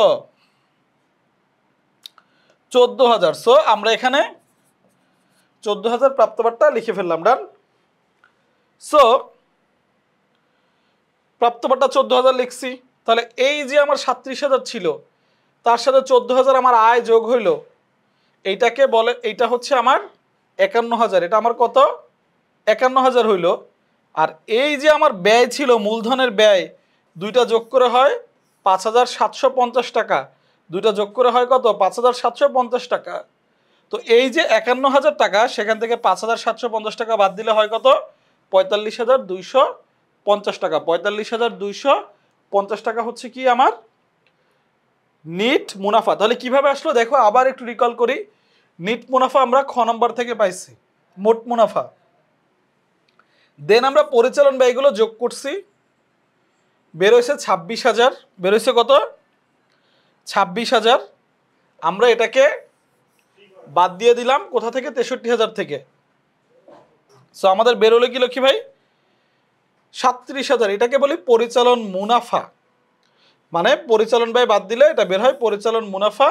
14,000। সো আমরা এখানে 14,000 প্রাপ্ত বাট্টা লিখে ফেললাম। ডান। সো প্রাপ্ত বাট্টা 14,000 লিখছি। তাহলে এই যে আমার 37,000 ছিল তার সাথে 14,000 আমার আয় যোগ হইল, এইটাকে বলে, এইটা হচ্ছে আমার 51,000। এটা আমার কত? 51,000 হইল। আর এই যে আমার ব্যয় ছিল, মূলধনের ব্যয়, দুইটা যোগ করে হয় 5,750 টাকা। দুইটা যোগ করে হয় কত? 5,750 টাকা। তো এই যে 51,000 টাকা, সেখান থেকে 5,750 টাকা বাদ দিলে হয় কত? 45,250 টাকা। 45,250 টাকা হচ্ছে কি আমার নিট মুনাফা। তাহলে কিভাবে আসলো দেখো, আবার একটু রিকল করি। নিট মুনাফা আমরা খ নম্বর থেকে পাইছি, মোট মুনাফা। দেন আমরা পরিচালন ব্যয়গুলো যোগ করছি, বের হয়েছে 26,000। বের হয়েছে কত? 26,000। আমরা এটাকে বাদ দিয়ে দিলাম কোথা থেকে? 63,000 থেকে। সো আমাদের বের হলো কি লক্ষ্মী ভাই? 37,000। এটাকে বলি পরিচালন মুনাফা। মানে পরিচালন ব্যয় বাদ দিলে এটা বের হয় পরিচালন মুনাফা।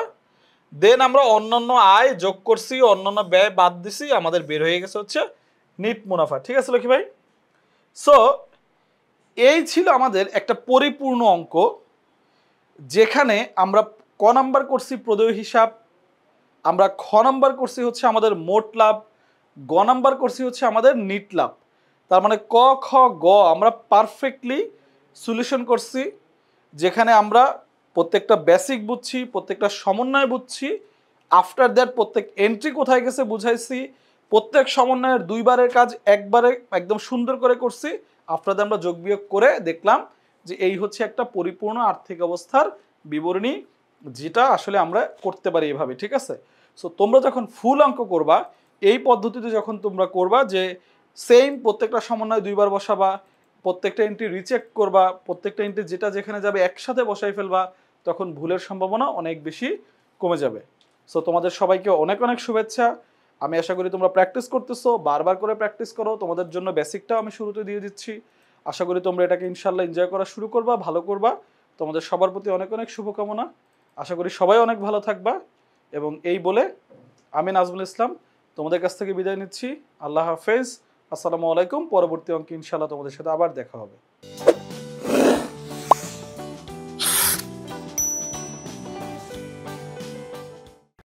দেন আমরা অন্যান্য আয় যোগ করছি, অন্যান্য ব্যয় বাদ দিছি, আমাদের বের হয়ে গেছে হচ্ছে নিট মুনাফা। ঠিক আছে লক্ষ্মী ভাই? সো এই ছিল আমাদের একটা পরিপূর্ণ অঙ্ক, যেখানে আমরা ক নাম্বার করছি প্রদেয় হিসাব, আমরা খ নাম্বার করছি হচ্ছে আমাদের মোট লাভ, গ নাম্বার করছি হচ্ছে আমাদের নিট লাভ। তার মানে ক খ গ আমরা পারফেক্টলি সলিউশন করছি, যেখানে আমরা প্রত্যেকটা বেসিক বুঝছি, প্রত্যেকটা সমন্বয় বুঝছি। আফটার দ্যাট প্রত্যেক এন্ট্রি কোথায় গেছে বুঝাইছি, প্রত্যেক সমন্বয়ের দুইবারের কাজ একবারে একদম সুন্দর করে করছি। আফটার দ্যাট আমরা যোগ বিয়োগ করে দেখলাম যে এই হচ্ছে একটা পরিপূর্ণ আর্থিক অবস্থার বিবরণী, যেটা আসলে আমরা করতে পারি এভাবে। ঠিক আছে? সো তোমরা যখন ফুল অঙ্ক করবা, এই পদ্ধতিতে যখন তোমরা করবা যে সেম প্রত্যেকটা সমন্বয় দুইবার বসাবা, প্রত্যেকটা এন্ট্রি রিচেক করবা, প্রত্যেকটা এন্ট্রি যেটা যেখানে যাবে একসাথে বসাই ফেলবা, তখন ভুলের সম্ভাবনা অনেক বেশি কমে যাবে। সো তোমাদের সবাইকে অনেক অনেক শুভেচ্ছা। আমি আশা করি তোমরা প্র্যাকটিস করতেছো, বারবার করে প্র্যাকটিস করো। তোমাদের জন্য বেসিকটাও আমি শুরুতে দিয়ে দিচ্ছি। আশা করি তোমরা এটাকে ইনশাল্লাহ এনজয় করা শুরু করবা, ভালো করবা। তোমাদের সবার প্রতি অনেক অনেক শুভকামনা। আশা করি সবাই অনেক ভালো থাকবা। এবং এই বলে আমি নাজমুল ইসলাম তোমাদের কাছ থেকে বিদায় নিচ্ছি। আল্লাহ হাফেজ, আসসালামু আলাইকুম। পরবর্তী অঙ্কে ইনশাল্লাহ তোমাদের সাথে আবার দেখা হবে।